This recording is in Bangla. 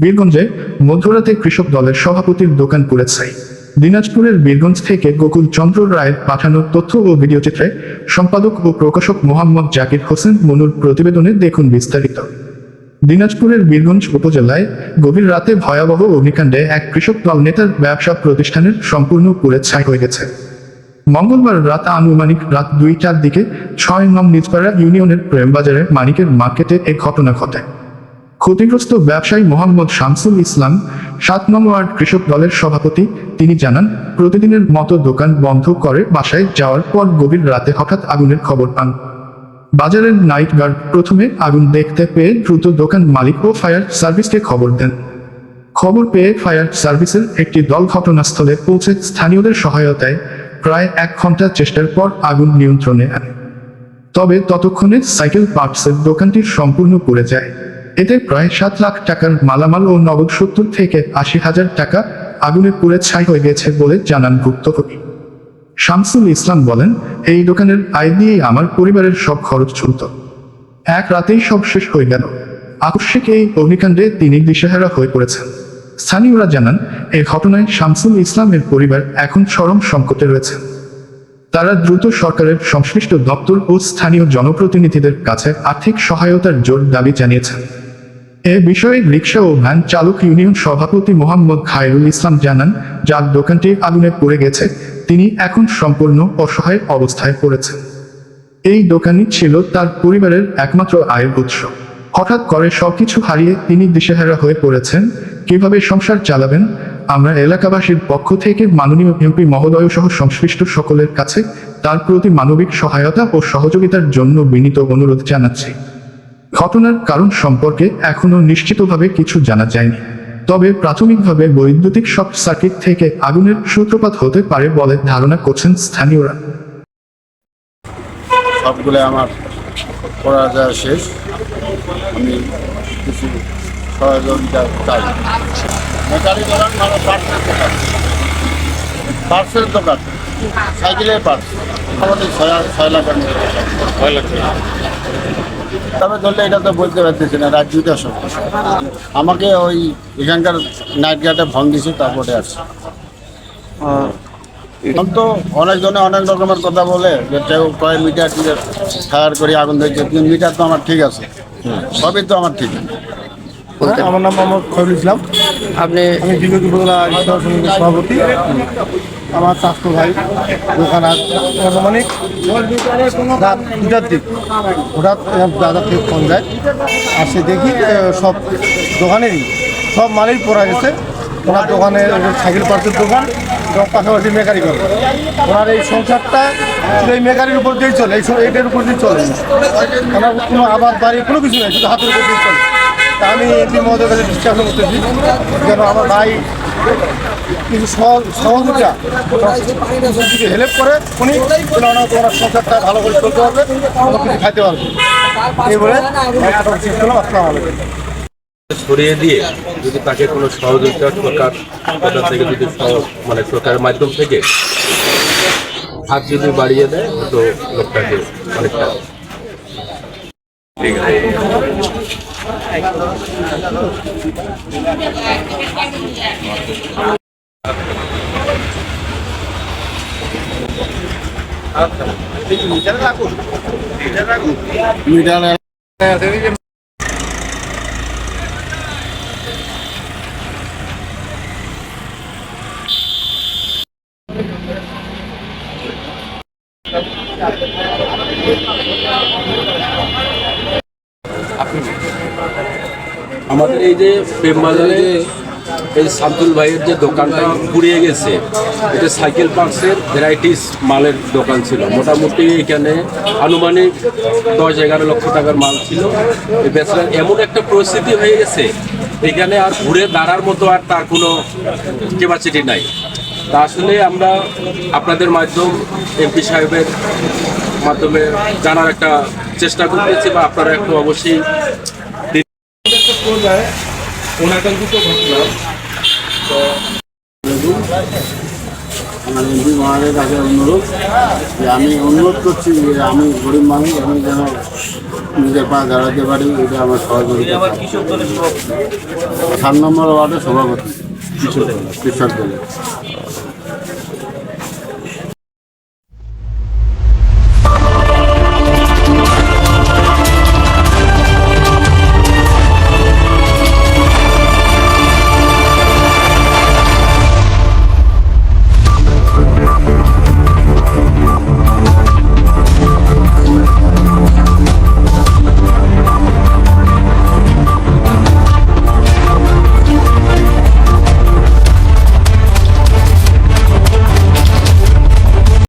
বীরগঞ্জে মধ্যরাতে কৃষক দলের সভাপতির দোকান পুড়ে ছাই। দিনাজপুরের বীরগঞ্জ থেকে গোকুল চন্দ্র রায়ের পাঠানো তথ্য ও ভিডিওচিত্রে সম্পাদক ও প্রকাশক মোহাম্মদ জাকির হোসেন মনুর প্রতিবেদনে দেখুন বিস্তারিত। দিনাজপুরের বীরগঞ্জ উপজেলায় গভীর রাতে ভয়াবহ অগ্নিকাণ্ডে এক কৃষক দল নেতার ব্যবসা প্রতিষ্ঠানের সম্পূর্ণ পুড়ে ছাই হয়ে গেছে। মঙ্গলবার রাত আনুমানিক রাত 2টার দিকে 6 নং নিজপাড়া ইউনিয়নের প্রেমবাজারে মানিকের মার্কেটে এ ঘটনা ঘটে। ক্ষতিগ্রস্ত ব্যবসায়ী মোহাম্মদ শামসুল ইসলাম 7 নং ওয়ার্ড কৃষক দলের সভাপতি। তিনি জানান, প্রতিদিনের মতো দোকান বন্ধ করে বাসায় যাওয়ার পর গভীর রাতে হঠাৎ আগুনের খবর পান। বাজারের নাইট গার্ড প্রথমে আগুন দেখতে পেয়ে দ্রুত দোকান মালিক ও ফায়ার সার্ভিসকে খবর দেন। খবর পেয়ে ফায়ার সার্ভিসের একটি দল ঘটনাস্থলে পৌঁছে স্থানীয়দের সহায়তায় প্রায় 1 ঘন্টা চেষ্টার পর আগুন নিয়ন্ত্রণে আনে। তবে ততক্ষণে সাইকেল পার্টসের দোকানটি সম্পূর্ণ পুড়ে যায়। এতে প্রায় 7 লাখ টাকার মালামাল ও নগদ 70 থেকে 80,000 টাকা আগুনে পুড়ে ছাই হয়ে গেছে বলে জানান ভুক্তভোগী শামসুল ইসলাম। বলেন, এই দোকানের আয় দিয়েই আমার পরিবারের সব খরচ চলত। এক রাতেই সব শেষ হয়ে গেল। আকস্মিক এই অগ্নিকাণ্ডে তিনি দিশেহারা হয়ে পড়েছেন। স্থানীয়রা জানান, এই ঘটনায় শামসুল ইসলামের পরিবার এখন চরম সংকটে রয়েছে। তারা দ্রুত সরকারের সংশ্লিষ্ট দপ্তর ও স্থানীয় জনপ্রতিনিধিদের কাছে আর্থিক সহায়তার জোর দাবি জানিয়েছেন। এ বিষয়ে রিকশা ও ভ্যান চালক ইউনিয়ন সভাপতি মোহাম্মদ খায়রুল ইসলাম জানান, যার দোকানটি আগুনে পুড়ে গেছে তিনি এখন সম্পূর্ণ অসহায় অবস্থায় পড়েছেন। এই দোকানই ছিল তার পরিবারের একমাত্র আয়ের উৎস। হঠাৎ করে সবকিছু হারিয়ে তিনি দিশেহারা হয়ে পড়েছেন। কিভাবে সংসার চালাবেন? আমরা এলাকাবাসীর পক্ষ থেকে মাননীয় এমপি মহোদয় সহ সংশ্লিষ্ট সকলের কাছে তার প্রতি মানবিক সহায়তা ও সহযোগিতার জন্য বিনীত অনুরোধ জানাচ্ছি। ঘটনার কারণ সম্পর্কে এখনো নিশ্চিতভাবে কিছু জানা যায়নি, তবে প্রাথমিকভাবে বৈদ্যুতিক শর্ট সার্কিট থেকে আগুনের সূত্রপাত হতে পারে বলে ধারণা করছেন স্থানীয়রা। সবগুলো আমার পড়া যায় শেষ, আমি কিছু সহযোগিতা চাই। মেকারি দোকান মানে পার্টসের দোকান, সাইকেলের পার্টস, আমাদের 6 লাখ 6 লাখ। তবে ধরলে এটা তো বলতে পারতেছি না, রাত 2টার সময় আমাকে ওই এখানকার নাইট গার্ডে ফোন দিয়েছে, তারপরে আসছে। এখন তো অনেকজনে অনেক রকমের কথা বলে যে কেউ কয় মিটার ফায়ার করে আগুন ধরেছে, 3 মিটার তো আমার ঠিক আছে, সবই তো আমার ঠিক। আমার নাম মোহাম্মদ খয়রুল ইসলাম। আমি বিগত উপজেলা রিক্সা সমিতির সভাপতি। আমার চাচতো ভাই দোকান আনুমানিক রাত 2টার দিক হঠাৎ দাদা থেকে ফোন যায়, আর সে দেখি সব দোকানেরই সব মালই পড়া গেছে। ওনার দোকানে সাইকেল পার্টসের দোকান এবং পাশাপাশি মেকারি করে। ওনার এই সংসারটা শুধু এই মেকারির উপর দিয়েই চলে, এইটার উপর দিয়ে চলে। ওনার কোনো আবাদ বাড়ি কোনো কিছু নেই, শুধু হাতের উপর দিয়ে চলে। তা আমি এমপি মহোদয়ের কাছে বিশ্বাস করতেছি যেন আমার ভাই কিছু সহযোগিতা হেল্প করে, উনি ওনার সংসারটা ভালো করে চলতে পারবে, অন্য কিছু খাইতে পারবে। এই বলে সরিয়ে দিয়ে যদি তাকে কোনো সহযোগিতা সরকার থেকে যদি মানে সরকারের মাধ্যম থেকে হাত যদি বাড়িয়ে দেয় তো লোকটাকে অনেকটা ঠিক আছে। আমাদের এই যে প্রেমবাজারে এই শামসুল ভাইয়ের যে দোকানটা পুড়িয়ে গেছে, এটা সাইকেল পার্টসের ভ্যারাইটিস মালের দোকান ছিল। মোটামুটি এখানে আনুমানিক 10-11 লক্ষ টাকার মাল ছিল। এই বেচারার এমন একটা পরিস্থিতি হয়ে গেছে, এখানে আর ঘুরে দাঁড়ার মতো আর তার কোনো ক্যাপাসিটি নাই। তা আসলে আমরা আপনাদের মাধ্যম এমপি সাহেবের মাধ্যমে জানার একটা চেষ্টা করতেছি, বা আপনারা একটু অবশ্যই অনাকাঙ্ক্ষিত ঘটনা। আমার এমপি মহারাজের কাছে অনুরোধ যে আমি অনুরোধ করছি যে আমি গরিব মানুষ, আমি যেন নিজের পা দাঁড়াতে পারি, এটা আমার সহযোগিতা। 4 নম্বর ওয়ার্ডের সভাপতি কৃষক দলের।